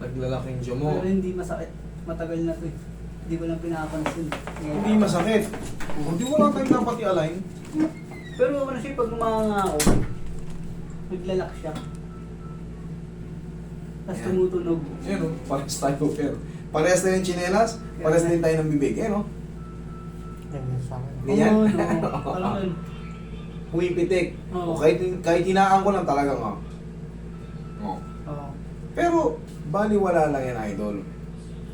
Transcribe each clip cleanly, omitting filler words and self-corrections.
Naglalaki yung jaw mo. Pero hindi masakit. Matagal na to eh. Hindi ko lang pinapansin. Hindi masakit. Hindi mo lang tayo dapat i-align. Pero ano siya, pag umanga ako, naglalak siya. Tapos Yan. tumutunog. Ayan o, parehas tayo pero. Parehas na yung tsinelas, parehas din tayo ng bibig. Ayan o. Ganyan sa akin. Ganyan? Oo, no. Parang ganun. Humipitik. Oo. O kahit hinaan ko lang talagang o. O. Oo. Pero, baliwala lang yan, idol.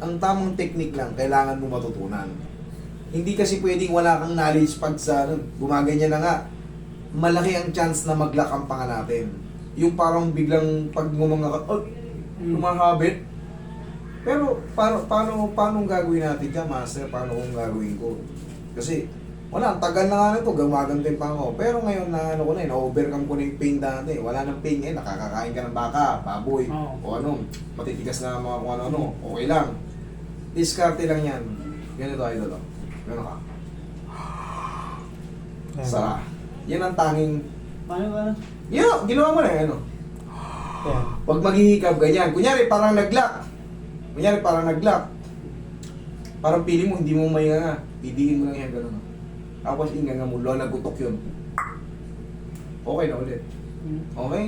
Ang tamang technique lang, kailangan mo matutunan. Hindi kasi pwedeng wala kang knowledge pag sa gumaganyan na nga. Malaki ang chance na mag-lock ang panga natin. Yung parang biglang pag ngumanga ka, oh, umahabit. Pero paano gagawin natin dyan, master? Paano kung gagawin ko? Kasi wala, ang tagal na nga nito, gumaganda yung panga ko. Pero ngayon na ano ko na, na-overcome ko na yung pain dati. Wala nang pain eh, nakakakain ka ng baka, baboy, Oo. o ano, matitigas na mga kung ano-ano, okay lang. Diskarte lang yan. Ganito idol, oh. Gano'n ka. Sara. Yan ang tanging... Paano ba? Yan, ginawa mo na yan, ano. Yan. Pag maghihikab, ganyan. Kunyari, parang nag-lock. Parang pili mo, hindi mo mahinga nga. Pidiin mo lang yan, gano'n. Tapos inga nga mo, lalagutok yun. Okay na ulit. Okay?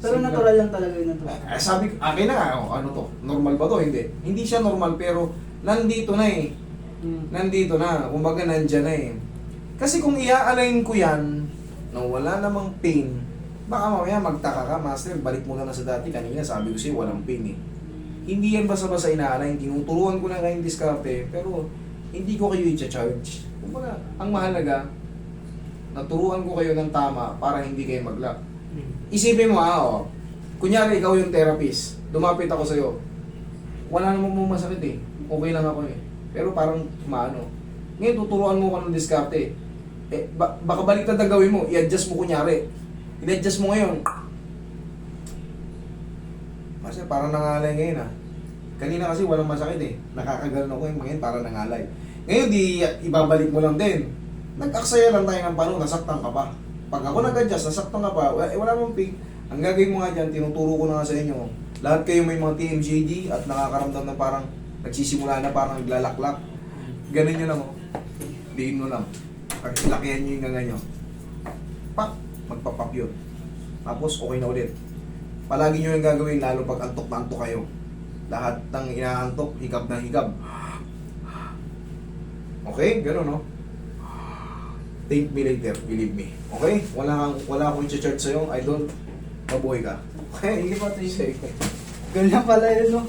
Pero Sige. natural lang talaga yun ito. Sabi, akin na nga, oh, ano to? Normal ba to? Hindi. Hindi siya normal, pero nandito na eh. Nandito na. Kumbaga, nandyan na eh. Kasi kung i-align ko yan, na wala namang pain, baka mamaya magtaka ka, master, balik mo na sa dati. Kanina sabi ko sa'yo, walang pain eh. Hindi yan basta-basta ina-align. Tinuturuan ko na kayong diskarte, pero hindi ko kayo i-charge. Kumbaga, ang mahalaga, naturuan ko kayo ng tama para hindi kayo mag-lock. Isipin mo oh, kunyari ikaw yung therapist, lumapit ako sa'yo, wala namang mo masakit eh, okay lang ako eh. Pero parang maano. Ngayon tuturuan mo ko ng diskarte. Eh, baka baliktad ang gawin mo, i-adjust mo kunyari. I-adjust mo ngayon. Kasi parang nangalay ngayon ah. Kanina kasi walang masakit eh. Nakakagalan ako yung ngayon parang nangalay. Ngayon di ibabalik mo lang din. Nag-aksaya lang tayo ng panahon, nasaktan ka pa. Pag ako nag-adjust, nasaktan ka pa, wala mong pig. Ang gagawin mo nga dyan, tinuturo ko na nga sa inyo. Lahat kayo may mga TMJD at nakakaramdam na parang nagsisimula na parang naglalaklak. Ganun nyo lang oh. Diin mo lang. Pag lakihan nyo yung ganga nyo. Pak! Magpapap yun. Tapos okay na ulit. Palagi nyo yung gagawin lalo pag antok na antok kayo. Lahat ng inaantok, hikab na hikab. Okay? Ganun no? Thank me later, believe me. Okay? Wala akong i-charge sa'yo, idol. Mabuhay ka. Okay? Sige pa, sige. Sige. Ganyan pala yun, no?